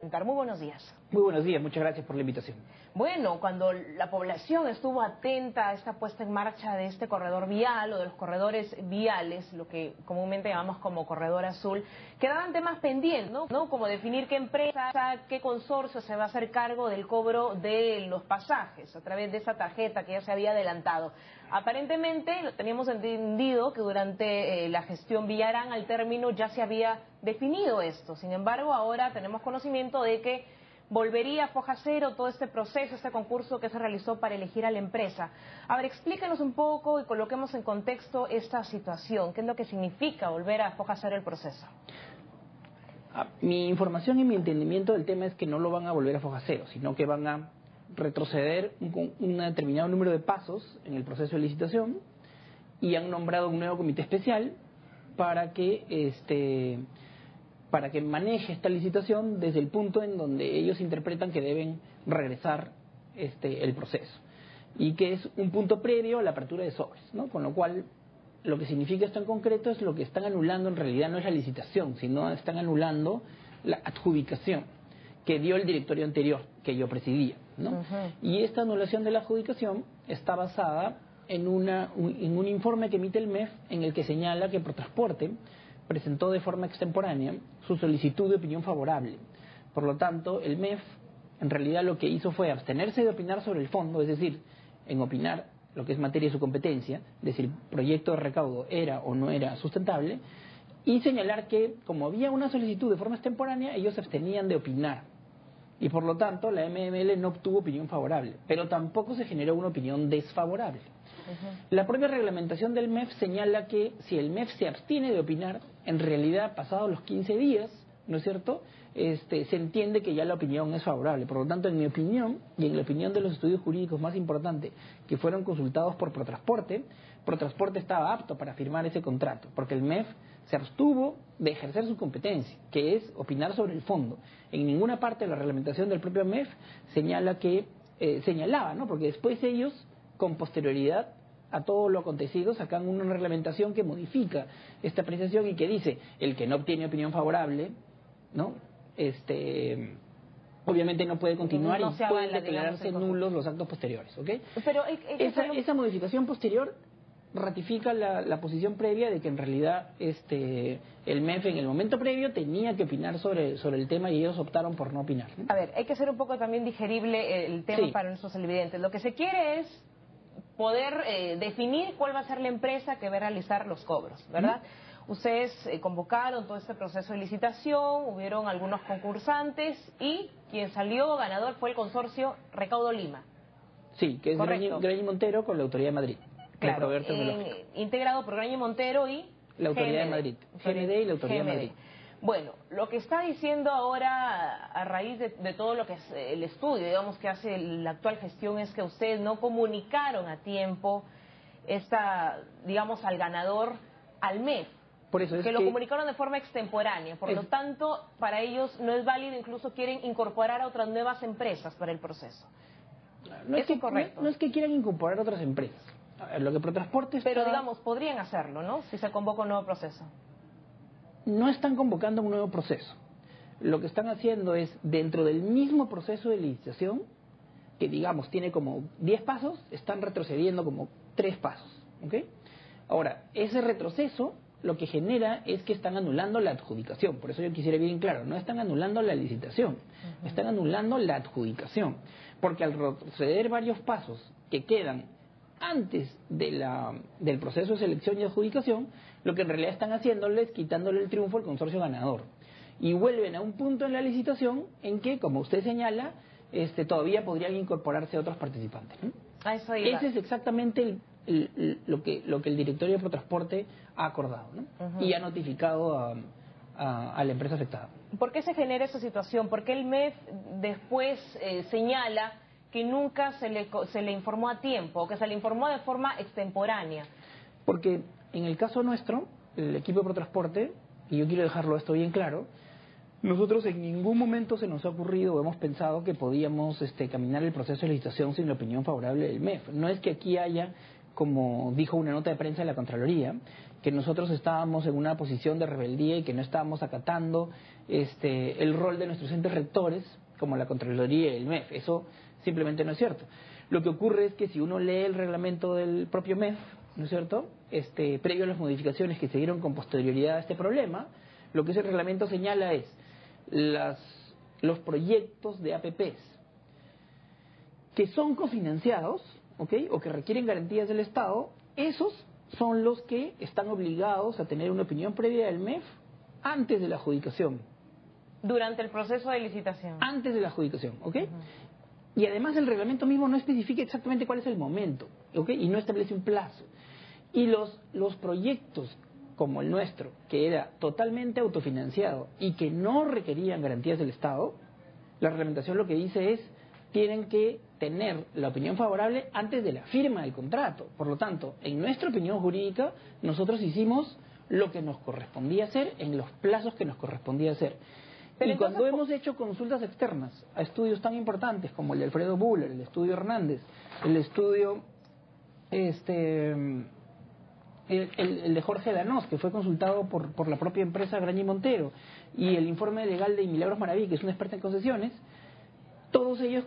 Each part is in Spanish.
Muy buenos días. Muy buenos días, muchas gracias por la invitación. Bueno, cuando la población estuvo atenta a esta puesta en marcha de este corredor vial o de los corredores viales, lo que comúnmente llamamos como corredor azul, quedaban temas pendientes, ¿no? Como definir qué empresa, qué consorcio se va a hacer cargo del cobro de los pasajes a través de esa tarjeta que ya se había adelantado. Aparentemente, lo teníamos entendido que durante la gestión Villarán al término ya se había definido esto. Sin embargo, ahora tenemos conocimiento de que volvería a foja cero todo este proceso, este concurso que se realizó para elegir a la empresa. A ver, explíquenos un poco y coloquemos en contexto esta situación. ¿Qué es lo que significa volver a foja cero el proceso? Mi información y mi entendimiento del tema es que no lo van a volver a foja cero, sino que van a retroceder un determinado número de pasos en el proceso de licitación y han nombrado un nuevo comité especial para que maneje esta licitación desde el punto en donde ellos interpretan que deben regresar el proceso y que es un punto previo a la apertura de sobres, ¿no? Con lo cual lo que significa esto en concreto es lo que están anulando en realidad no es la licitación, sino están anulando la adjudicación que dio el directorio anterior que yo presidía, ¿no? Y esta anulación de la adjudicación está basada en un informe que emite el MEF en el que señala que Protransporte presentó de forma extemporánea su solicitud de opinión favorable. Por lo tanto, el MEF en realidad lo que hizo fue abstenerse de opinar sobre el fondo, es decir, en opinar lo que es materia de su competencia, es decir, proyecto de recaudo era o no era sustentable, y señalar que como había una solicitud de forma extemporánea, ellos se abstenían de opinar. Y por lo tanto, la MML no obtuvo opinión favorable, pero tampoco se generó una opinión desfavorable. La propia reglamentación del MEF señala que si el MEF se abstiene de opinar, en realidad, pasados los 15 días, ¿no es cierto?, se entiende que ya la opinión es favorable. Por lo tanto, en mi opinión, y en la opinión de los estudios jurídicos más importantes que fueron consultados por Protransporte, Protransporte estaba apto para firmar ese contrato, porque el MEF se abstuvo de ejercer su competencia, que es opinar sobre el fondo. En ninguna parte de la reglamentación del propio MEF señalaba, ¿no?, porque después ellos, con posterioridad a todo lo acontecido, sacan una reglamentación que modifica esta apreciación y que dice, el que no obtiene opinión favorable, ¿no?, obviamente no puede continuar y pueden declararse nulos los actos posteriores, ¿ok? Pero esa modificación posterior ratifica la posición previa de que en realidad el MEF en el momento previo tenía que opinar sobre el tema y ellos optaron por no opinar, ¿no? A ver, hay que hacer un poco también digerible el tema para nuestros televidentes. Lo que se quiere es poder definir cuál va a ser la empresa que va a realizar los cobros, ¿verdad? Ustedes convocaron todo este proceso de licitación, hubieron algunos concursantes y quien salió ganador fue el consorcio Recaudo Lima. Sí, que es Graña Montero con la Autoridad de Madrid. Claro, integrado por Graña Montero y la Autoridad de Madrid, GMD y la Autoridad de Madrid. Bueno, lo que está diciendo ahora a raíz de todo lo que es el estudio, digamos, que hace la actual gestión es que ustedes no comunicaron a tiempo digamos, al ganador, al MEF. Por eso lo comunicaron de forma extemporánea, por lo tanto, para ellos no es válido, incluso quieren incorporar a otras nuevas empresas para el proceso. No es correcto. No es que quieran incorporar otras empresas. A ver, lo que Protransporte Pero, digamos, podrían hacerlo, ¿no?, si se convoca un nuevo proceso. No están convocando un nuevo proceso. Lo que están haciendo es, dentro del mismo proceso de licitación, que digamos tiene como 10 pasos, están retrocediendo como 3 pasos, ¿ok? Ahora, ese retroceso lo que genera es que están anulando la adjudicación. Por eso yo quisiera bien claro, no están anulando la licitación, están anulando la adjudicación. Porque al retroceder varios pasos que quedan antes del proceso de selección y adjudicación, lo que en realidad están haciéndole es quitándole el triunfo al consorcio ganador. Y vuelven a un punto en la licitación en que, como usted señala, todavía podrían incorporarse otros participantes, ¿no? Ese es exactamente lo que el directorio de Protransporte ha acordado, ¿no? Y ha notificado a la empresa afectada. ¿Por qué se genera esa situación? ¿Por qué el MEF después señala que nunca se le informó a tiempo o que se le informó de forma extemporánea? Porque en el caso nuestro, el equipo de Protransporte, y yo quiero dejarlo esto bien claro, nosotros en ningún momento se nos ha ocurrido o hemos pensado que podíamos caminar el proceso de licitación sin la opinión favorable del MEF. No es que aquí haya, como dijo una nota de prensa de la Contraloría, que nosotros estábamos en una posición de rebeldía y que no estábamos acatando el rol de nuestros entes rectores, como la Contraloría y el MEF. Eso simplemente no es cierto. Lo que ocurre es que si uno lee el reglamento del propio MEF, ¿no es cierto?, previo a las modificaciones que se dieron con posterioridad a este problema, lo que ese reglamento señala es los proyectos de APPs que son cofinanciados, ¿ok?, o que requieren garantías del Estado, esos son los que están obligados a tener una opinión previa del MEF antes de la adjudicación. Durante el proceso de licitación. Antes de la adjudicación, ¿ok? Y además el reglamento mismo no especifica exactamente cuál es el momento, ¿ok? Y no establece un plazo. Y los proyectos como el nuestro, que era totalmente autofinanciado y que no requerían garantías del Estado, la reglamentación lo que dice es tienen que tener la opinión favorable antes de la firma del contrato. Por lo tanto, en nuestra opinión jurídica, nosotros hicimos lo que nos correspondía hacer en los plazos que nos correspondía hacer. Pero y entonces, cuando hemos hecho consultas externas a estudios tan importantes como el de Alfredo Buller, el estudio Hernández, el estudio el de Jorge Danós, que fue consultado por la propia empresa Graña y Montero, y el informe legal de Milagros Maraví, que es una experta en concesiones, todos ellos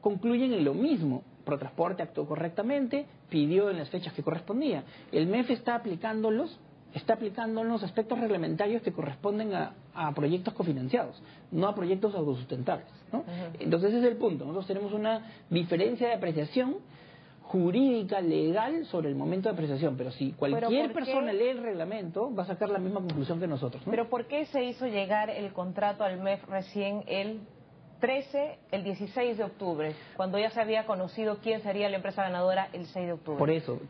concluyen en lo mismo. Protransporte actuó correctamente, pidió en las fechas que correspondía. El MEF está aplicando los aspectos reglamentarios que corresponden a proyectos cofinanciados, no a proyectos autosustentables, ¿no? Entonces ese es el punto. Nosotros tenemos una diferencia de apreciación jurídica, legal, sobre el momento de apreciación, pero si cualquier persona lee el reglamento va a sacar la misma conclusión que nosotros, ¿no? Pero ¿por qué se hizo llegar el contrato al MEF recién el 16 de octubre, cuando ya se había conocido quién sería la empresa ganadora el 6 de octubre? Por eso,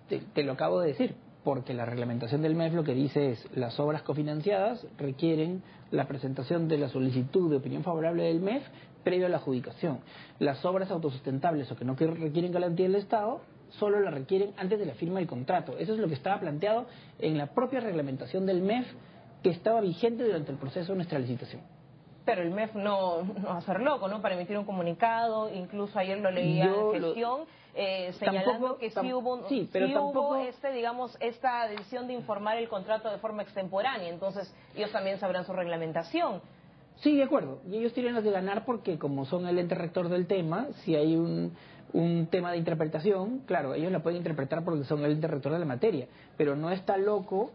te lo acabo de decir, porque la reglamentación del MEF lo que dice es las obras cofinanciadas requieren la presentación de la solicitud de opinión favorable del MEF previo a la adjudicación. Las obras autosustentables o que no requieren garantía del Estado solo la requieren antes de la firma del contrato. Eso es lo que estaba planteado en la propia reglamentación del MEF que estaba vigente durante el proceso de nuestra licitación. Pero el MEF no va a ser loco, ¿no?, para emitir un comunicado. Incluso ayer lo leía en gestión, señalando que sí hubo esta decisión de informar el contrato de forma extemporánea. Entonces ellos también sabrán su reglamentación. Sí, de acuerdo. Y ellos tienen las de ganar porque como son el ente rector del tema, si hay un tema de interpretación, claro, ellos la pueden interpretar porque son el ente rector de la materia. Pero no está loco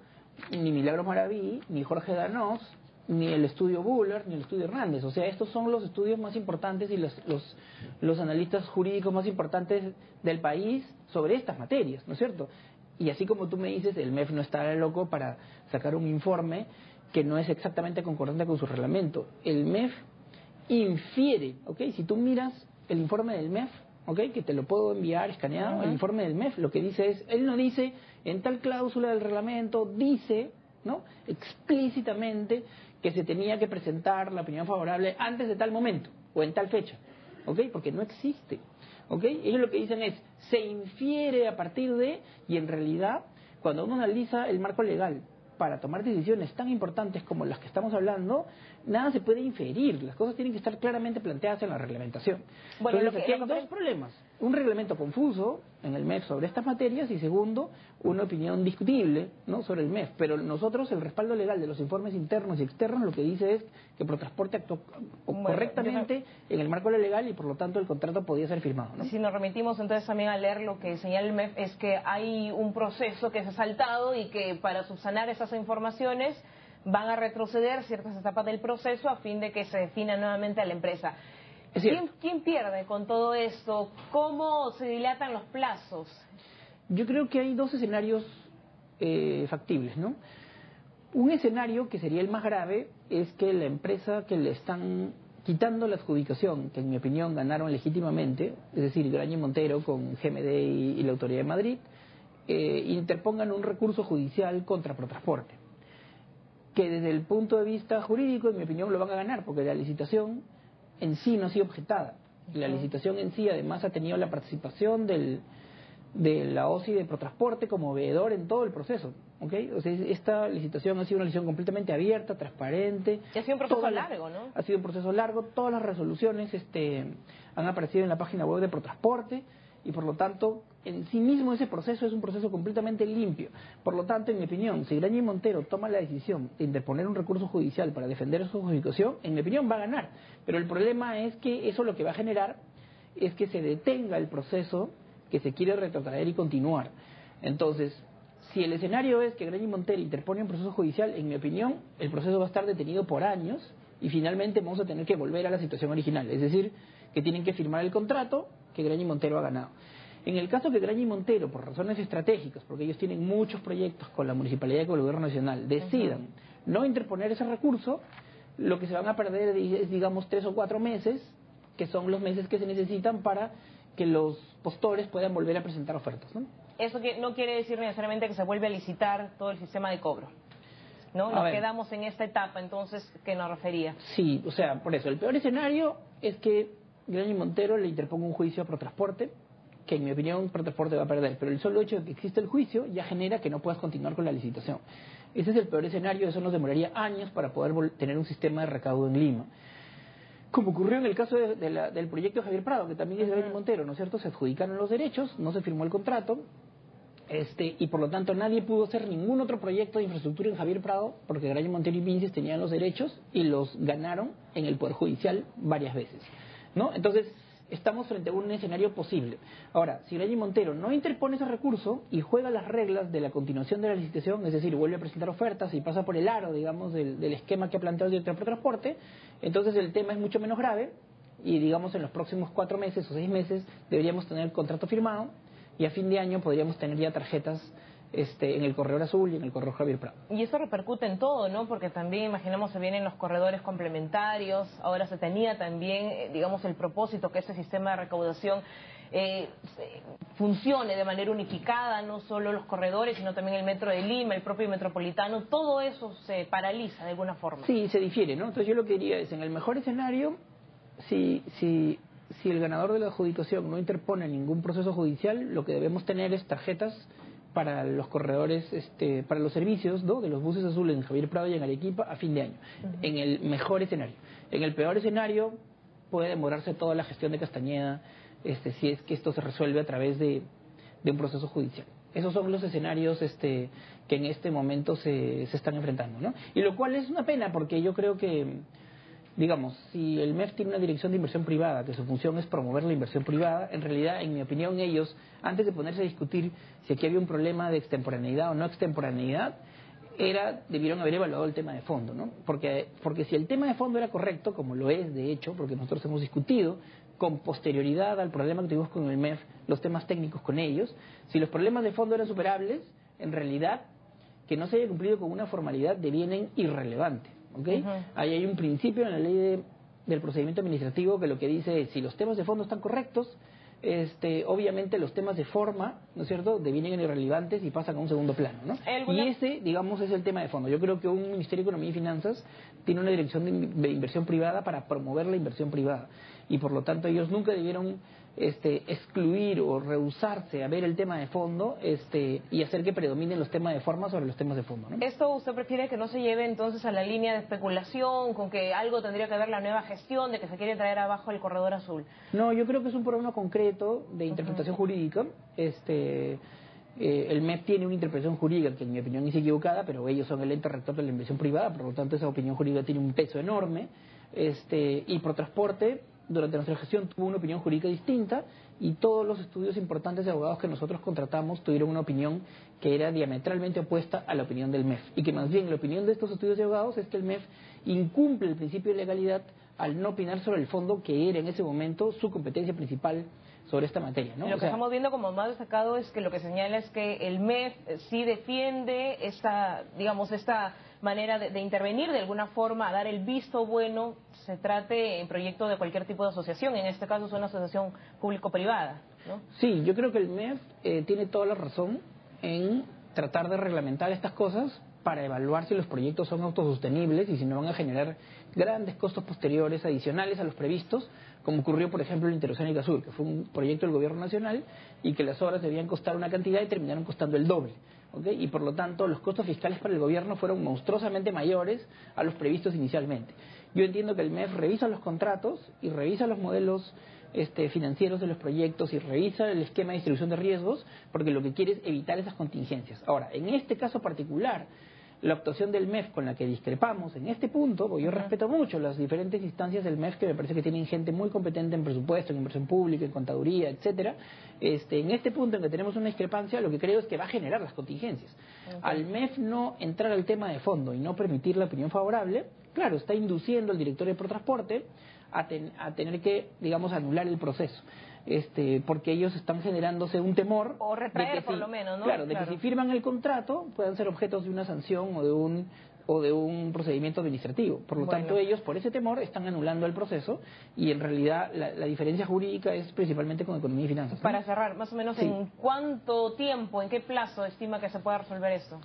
ni Milagros Maraví, ni Jorge Danós, ni el estudio Buller, ni el estudio Hernández. O sea, estos son los estudios más importantes y los analistas jurídicos más importantes del país sobre estas materias, ¿no es cierto? Y así como tú me dices, el MEF no está loco para sacar un informe que no es exactamente concordante con su reglamento. El MEF infiere, ¿ok? Si tú miras el informe del MEF, ¿ok?, que te lo puedo enviar escaneado, el informe del MEF lo que dice es, él no dice, en tal cláusula del reglamento, dice, ¿no?, explícitamente que se tenía que presentar la opinión favorable antes de tal momento o en tal fecha, ¿ok?, porque no existe, ¿ok? Ellos lo que dicen es, se infiere a partir de, y en realidad, cuando uno analiza el marco legal para tomar decisiones tan importantes como las que estamos hablando, nada se puede inferir, las cosas tienen que estar claramente planteadas en la reglamentación. Bueno, entonces aquí hay dos problemas, un reglamento confuso en el MEF sobre estas materias y segundo, una opinión discutible, ¿no?, sobre el MEF, pero nosotros el respaldo legal de los informes internos y externos lo que dice es que Protransporte actuó correctamente en el marco legal y por lo tanto el contrato podía ser firmado, ¿no? Si nos remitimos entonces también a leer lo que señala el MEF es que hay un proceso que se ha saltado y que para subsanar esas informaciones van a retroceder ciertas etapas del proceso a fin de que se defina nuevamente a la empresa. ¿Quién pierde con todo esto? ¿Cómo se dilatan los plazos? Yo creo que hay dos escenarios factibles, ¿no? Un escenario que sería el más grave es que la empresa que le están quitando la adjudicación, que en mi opinión ganaron legítimamente, es decir, Graña y Montero con GMD y la Autoridad de Madrid, interpongan un recurso judicial contra Protransporte, que desde el punto de vista jurídico, en mi opinión, lo van a ganar, porque la licitación en sí no ha sido objetada. La licitación en sí, además, ha tenido la participación de la OSI de Protransporte como veedor en todo el proceso, ¿ok? O sea, esta licitación ha sido una licitación completamente abierta, transparente. Y ha sido un proceso largo, ¿no? Ha sido un proceso largo, todas las resoluciones han aparecido en la página web de Protransporte y por lo tanto en sí mismo ese proceso es un proceso completamente limpio. Por lo tanto, en mi opinión, si Graña y Montero toma la decisión de interponer un recurso judicial para defender su justificación, en mi opinión va a ganar. Pero el problema es que eso lo que va a generar es que se detenga el proceso que se quiere retrotraer y continuar. Entonces, si el escenario es que Graña y Montero interpone un proceso judicial, en mi opinión, el proceso va a estar detenido por años y finalmente vamos a tener que volver a la situación original. Es decir, que tienen que firmar el contrato que Graña y Montero ha ganado. En el caso que Graña y Montero, por razones estratégicas, porque ellos tienen muchos proyectos con la municipalidad y con el gobierno nacional, decidan no interponer ese recurso, lo que se van a perder es, digamos, 3 o 4 meses, que son los meses que se necesitan para que los postores puedan volver a presentar ofertas, ¿no? Eso que no quiere decir necesariamente que se vuelve a licitar todo el sistema de cobro, ¿no? Nos quedamos en esta etapa, entonces, ¿qué nos refería? Sí, o sea, por eso, el peor escenario es que Graña y Montero le interponga un juicio a Protransporte, que en mi opinión Protransporte va a perder, pero el solo hecho de que existe el juicio ya genera que no puedas continuar con la licitación. Ese es el peor escenario, eso nos demoraría años para poder tener un sistema de recaudo en Lima. Como ocurrió en el caso del proyecto Javier Prado, que también es de Graña y Montero, ¿no es cierto? Se adjudicaron los derechos, no se firmó el contrato, y por lo tanto nadie pudo hacer ningún otro proyecto de infraestructura en Javier Prado, porque Graña y Montero y Vinces tenían los derechos y los ganaron en el Poder Judicial varias veces, ¿no? Entonces, estamos frente a un escenario posible. Ahora, si Graña y Montero no interpone ese recurso y juega las reglas de la continuación de la licitación, es decir, vuelve a presentar ofertas y pasa por el aro, digamos, del esquema que ha planteado el director de Protransporte, entonces el tema es mucho menos grave y, digamos, en los próximos 4 meses o 6 meses deberíamos tener el contrato firmado y a fin de año podríamos tener ya tarjetas en el corredor azul y en el corredor Javier Prado. Y eso repercute en todo, ¿no? Porque también, imaginamos, se vienen los corredores complementarios, ahora se tenía también, digamos, el propósito que ese sistema de recaudación funcione de manera unificada, no solo los corredores, sino también el Metro de Lima, el propio metropolitano, todo eso se paraliza de alguna forma. Sí, se difiere, ¿no? Entonces yo lo que diría es, en el mejor escenario, si el ganador de la adjudicación no interpone ningún proceso judicial, lo que debemos tener es tarjetas para los corredores, para los servicios, ¿no?, de los buses azules en Javier Prado y en Arequipa a fin de año, en el mejor escenario. En el peor escenario puede demorarse toda la gestión de Castañeda, si es que esto se resuelve a través de un proceso judicial. Esos son los escenarios que en este momento se están enfrentando, ¿no? Y lo cual es una pena, porque yo creo que, digamos, si el MEF tiene una dirección de inversión privada, que su función es promover la inversión privada, en realidad, en mi opinión, ellos, antes de ponerse a discutir si aquí había un problema de extemporaneidad o no extemporaneidad, debieron haber evaluado el tema de fondo, ¿no? Porque si el tema de fondo era correcto, como lo es, de hecho, porque nosotros hemos discutido con posterioridad al problema que tuvimos con el MEF, los temas técnicos con ellos, si los problemas de fondo eran superables, en realidad, que no se haya cumplido con una formalidad devienen irrelevante. ¿Okay? Ahí hay un principio en la ley del procedimiento administrativo que lo que dice es, si los temas de fondo están correctos, obviamente los temas de forma, ¿no es cierto?, devienen irrelevantes y pasan a un segundo plano, ¿no? Y ese, digamos, es el tema de fondo. Yo creo que un Ministerio de Economía y Finanzas tiene una dirección de inversión privada para promover la inversión privada y por lo tanto ellos nunca debieron excluir o rehusarse a ver el tema de fondo y hacer que predominen los temas de forma sobre los temas de fondo, ¿no? ¿Esto usted prefiere que no se lleve entonces a la línea de especulación, con que algo tendría que ver la nueva gestión, de que se quiere traer abajo el corredor azul? No, yo creo que es un problema concreto de interpretación jurídica. El MEP tiene una interpretación jurídica que en mi opinión es equivocada, pero ellos son el ente rector de la inversión privada, por lo tanto esa opinión jurídica tiene un peso enorme. Y Protransporte durante nuestra gestión tuvo una opinión jurídica distinta y todos los estudios importantes de abogados que nosotros contratamos tuvieron una opinión que era diametralmente opuesta a la opinión del MEF y que más bien la opinión de estos estudios de abogados es que el MEF incumple el principio de legalidad al no opinar sobre el fondo que era en ese momento su competencia principal sobre esta materia, ¿no? Lo que estamos viendo como más destacado es que lo que señala es que el MEF sí defiende esta manera de intervenir de alguna forma, a dar el visto bueno, se trate en proyecto de cualquier tipo de asociación, en este caso es una asociación público-privada, ¿no? Sí, yo creo que el MEF tiene toda la razón en tratar de reglamentar estas cosas para evaluar si los proyectos son autosostenibles y si no van a generar grandes costos posteriores adicionales a los previstos, como ocurrió, por ejemplo, en Interoceánica Sur, que fue un proyecto del Gobierno Nacional y que las obras debían costar una cantidad y terminaron costando el doble. ¿Okay? Y por lo tanto los costos fiscales para el gobierno fueron monstruosamente mayores a los previstos inicialmente. Yo entiendo que el MEF revisa los contratos y revisa los modelos financieros de los proyectos y revisa el esquema de distribución de riesgos, porque lo que quiere es evitar esas contingencias. Ahora, en este caso particular, la actuación del MEF con la que discrepamos en este punto, porque yo respeto mucho las diferentes instancias del MEF, que me parece que tienen gente muy competente en presupuesto, en inversión pública, en contaduría, etcétera. En este punto en que tenemos una discrepancia, lo que creo es que va a generar las contingencias. Al MEF no entrar al tema de fondo y no permitir la opinión favorable, claro, está induciendo al director de Protransporte a tener que, digamos, anular el proceso. Porque ellos están generándose un temor o retraer de que por lo menos, ¿no? Claro, de que si firman el contrato puedan ser objetos de una sanción o de un procedimiento administrativo. Por lo tanto, ellos, por ese temor, están anulando el proceso y en realidad la diferencia jurídica es principalmente con economía y finanzas, ¿no? Para cerrar, más o menos, Sí. ¿en cuánto tiempo, en qué plazo estima que se pueda resolver esto?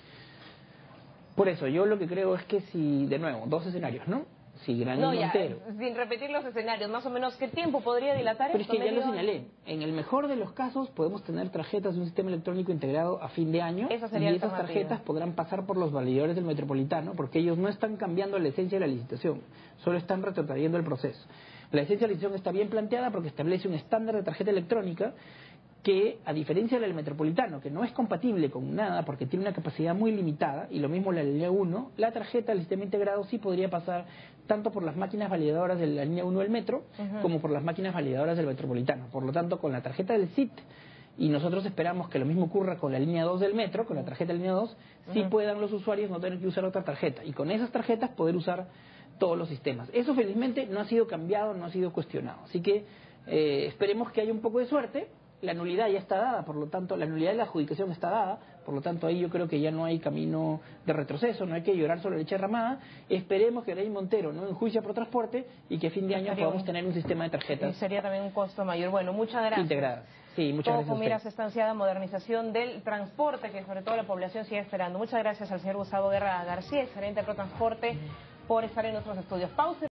Por eso, yo lo que creo es que si, de nuevo, dos escenarios, ¿no? Si Gran y Montero... sin repetir los escenarios, más o menos, ¿qué tiempo podría dilatar Pero esto? es que ya lo señalé. En el mejor de los casos podemos tener tarjetas de un sistema electrónico integrado a fin de año, Esa sería y esas alternativa. tarjetas podrán pasar por los validadores del Metropolitano, porque ellos no están cambiando la esencia de la licitación, solo están retrotrayendo el proceso. La esencia de la licitación está bien planteada porque establece un estándar de tarjeta electrónica que, a diferencia del Metropolitano, que no es compatible con nada porque tiene una capacidad muy limitada, y lo mismo la línea 1, la tarjeta del sistema integrado sí podría pasar tanto por las máquinas validadoras de la línea 1 del metro, como por las máquinas validadoras del Metropolitano. Por lo tanto, con la tarjeta del CIT, y nosotros esperamos que lo mismo ocurra con la línea 2 del metro, con la tarjeta de línea 2, sí puedan los usuarios no tener que usar otra tarjeta, y con esas tarjetas poder usar todos los sistemas. Eso felizmente no ha sido cambiado, no ha sido cuestionado. Así que esperemos que haya un poco de suerte. La nulidad ya está dada, por lo tanto, la nulidad de la adjudicación está dada, por lo tanto ahí yo creo que ya no hay camino de retroceso, no hay que llorar sobre la leche derramada. Esperemos que Gran y Montero no enjuicie a Protransporte y que a fin de año podamos tener un sistema de tarjetas sería también un costo mayor. Bueno, muchas gracias. Integradas. Sí, muchas gracias. Con miras a esta ansiada modernización del transporte que sobre todo la población sigue esperando. Muchas gracias al señor Gustavo Guerra García, gerente de Protransporte, por estar en nuestros estudios. Pausa.